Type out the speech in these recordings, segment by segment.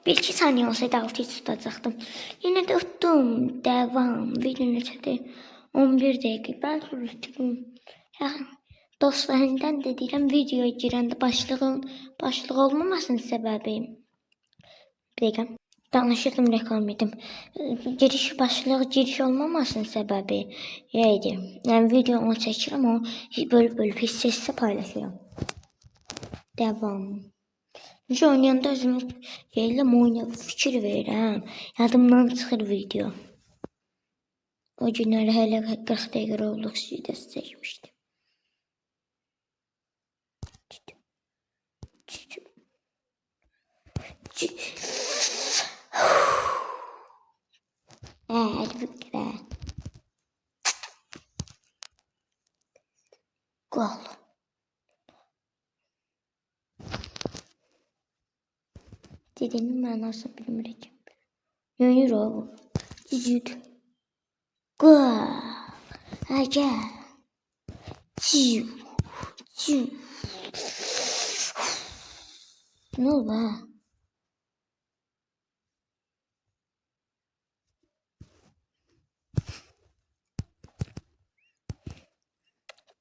Bir iki saniye olsaydı 6 tutacaqdım. Yine də utdum. Devam. Video neçədir? 11 dəqiqə. Ben tutdum. Dostlarından da deyirəm, videoya girəndə başlıq olmamasının səbəbi. Bir dəqiqə. Danışırdım, reklam edim. Giriş olmamasının səbəbi neydi? Yəni videonu çəkirəm, o bölüb hissə paylaşıram. Devam. Necə oynayanda özümü yeyiləm, fikir verirəm. Yadımdan çıxır video. O günləri hələ 40 dəqiqə Roblox videosu çəkmişdim. Hadi be. Gol. Dediğinin manasını bilmirəm. Yönür o bu. Cücük. Gol. Aga. Ciu. Ciu. Ne oldu ha?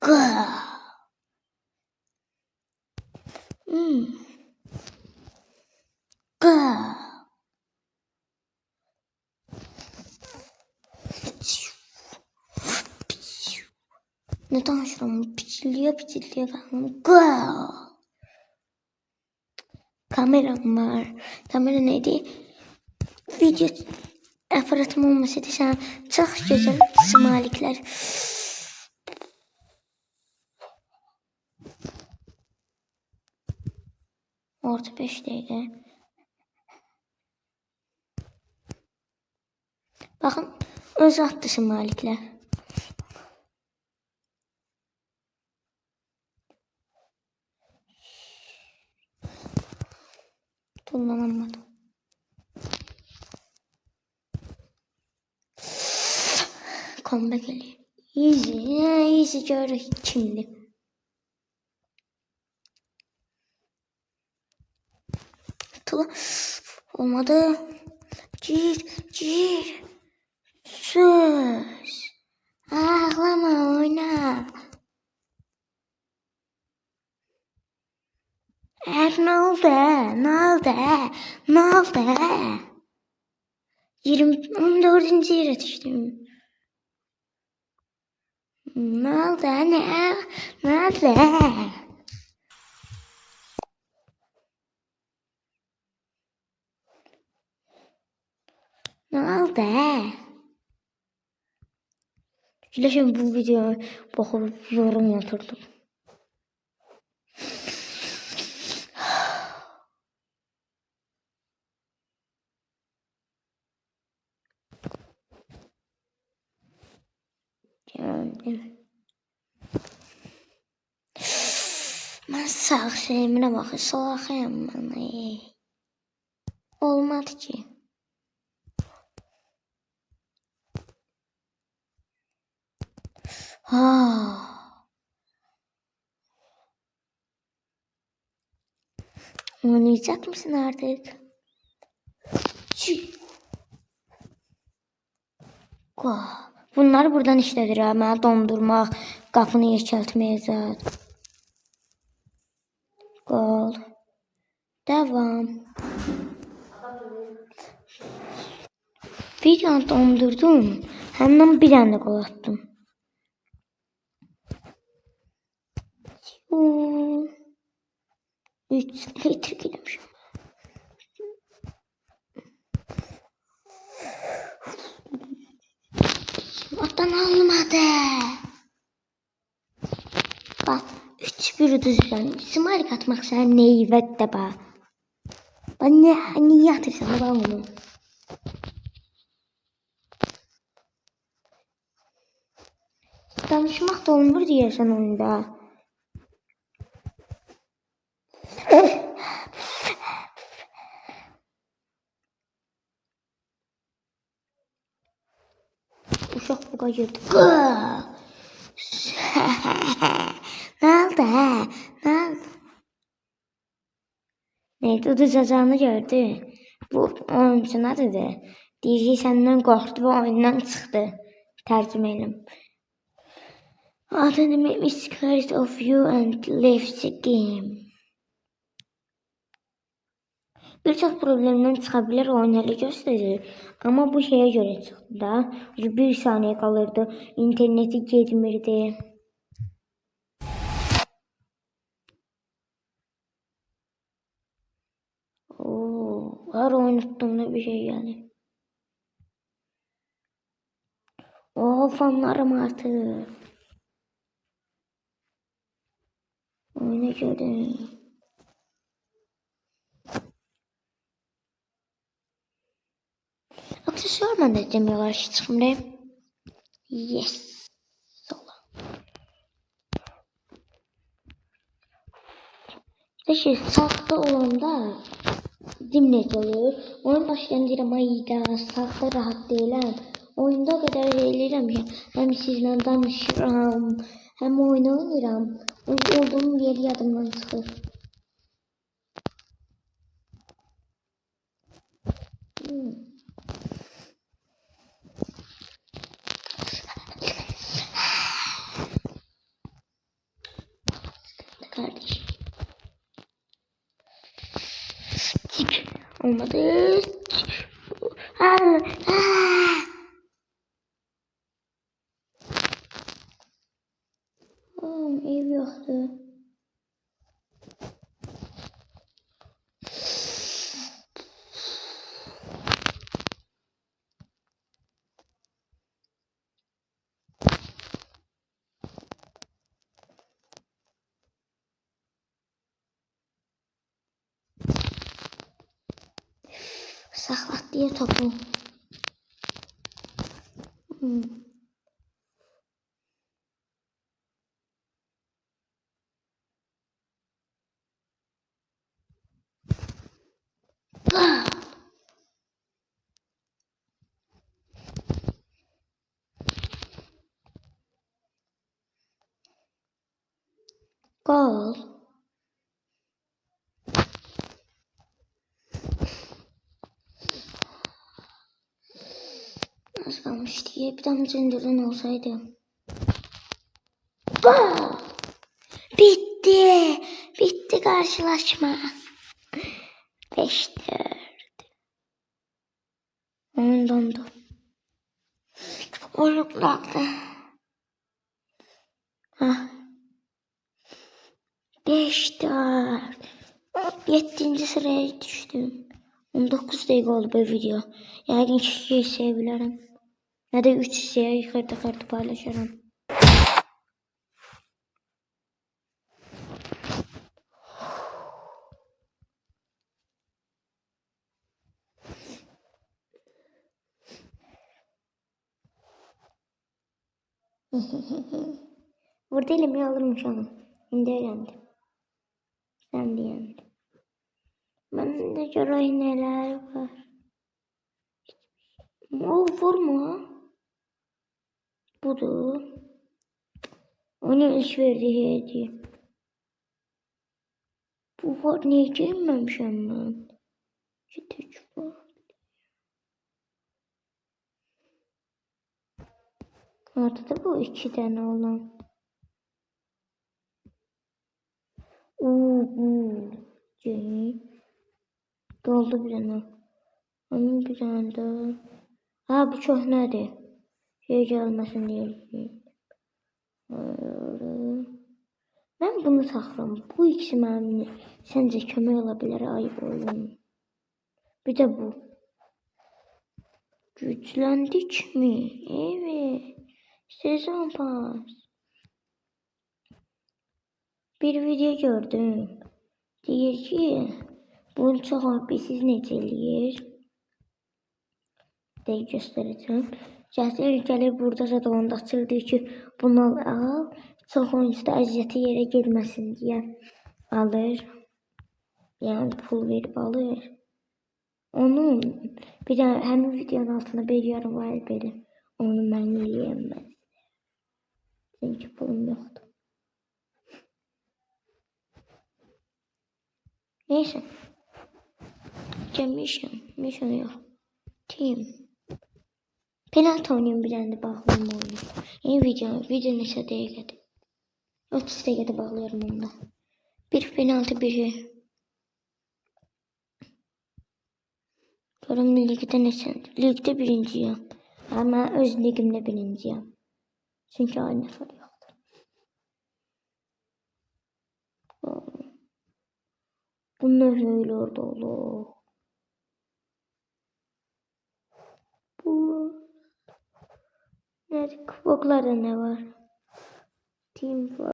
Gol. Gol. Ne danışıram? Piçiliyor falan. Gol. Kameram var. Kamera neydi? Video aparatım olmasaydı sen çok güzel smalikler. Orta 5 dəqiqə. Bakın öz attı smalikler. Kullanamadım. Comeback geliyor. Easy görür şimdi. Tula olmadı. Gir. Söz. Ağlama, oyna. Ne oldu? 14. yere düştüm. Ne oldu? Şimdi bu videoya bakıp yorum yapırdım. Ben sağ şeyimine bakın, sol ayağımdan. Olmadı ki. Oynayacak mısın artık? Bunlar buradan işlədir ha. Mənə dondurmaq, qapını yekəltməyəcək. Gol. Devam. Bir an dondurdum. Həmdən bir anda gol attım. 3 litre girmişim. Attan almadı. Bak 3-1 düzlem. Smalik atmak sen neyvet de bak. Ben niye atırsan da onu. Danışmak da olmur diyersen oyunda. Uşaq buqa girdi. Ne oldu? Neydi? O da cezanı gördü. Bu oyuncu nədir? DJ səndən qorxdu və oyundan çıxdı. Tərcümə edim. Adını is scared of you and leaves the game. Birçok problemden çıkabilir oyun hele gösterir. Ama bu şeye göre çıktı da. Bir saniye kalırdı. İnterneti geçmirdi. Her unuttuğumda bir şey yani. Fanlarım artık. Oyuna göre. Aksesuar ben de demiyorlar şimdi. Yes. Sola. İşte saklı olanda dimlet oluyor. Oyun başlayan deyirəm ayda saklı rahat değilim. Oyunda o kadar eğlenirim ki hem sizle danışıram, hem oyun oynayıram. Olduğum yer yadımdan çıxır. Kardeşim. Çık. Olmadı. Ev yoktu. Saklat diye topu. Gol. Az kalmış diye bir damla indiren olsaydı. Gol. Bitti. Bitti karşılaşma. 5-4. Oyun dondu. Oyun bıraktı. 5-4. 7. sıraya düştüm. 19 dakika oldu bu video. Yani 2 şey sevebilirim. Ya da 3 şey yukarıda paylaşırım. Burada elimi alırmış onu. Şimdi öğrendim. Sen de yendin. Ben de göreyim neler var. O vurma. Budur. Onun iş verdiği hediye. Bu var niye girmemişim ben? Ciddi var. Ortada bu 2 tane olan. Doldu bir tane. Onun bir tane daha. Ha bu çok nedir? Şey gelmesin diye. Ben bunu saxlam. Bu ikisi mənim səncə kömək ola bilər ayıb oyun. Bir də bu. Gücləndik mi? Evet. Sezon pas. Bir video gördüm. Deyir ki, bunu çox siz necə eləyir? Deyir göstərəcəm. Gəlir burada zaten açır deyir ki, bunu al. Çox oyuncuda əziyyəti yerə girməsin deyə alır. Yəni pul verib alır. Onun bir də həmin videonun altına bir yarım var belə. Onu mən eləyəməz. Çünki pulum yoxdur. Neyse. Gelmişim. Mission yok. Team. Penaltı oynayayım bir tane de bağlayayım oyunu. Yeni video neçə dəqiqədir? 30 dəqiqədə bağlıyorum onu da. Bir penaltı biri. Görüm ligdə neçədir? Ligdə birinciyim. Ama öz ligimdə birinciyim. Çünkü aynı soru yoktur. Bu ne öyle orada olur? Bu nerede? Kuboklarda ne var? Team var.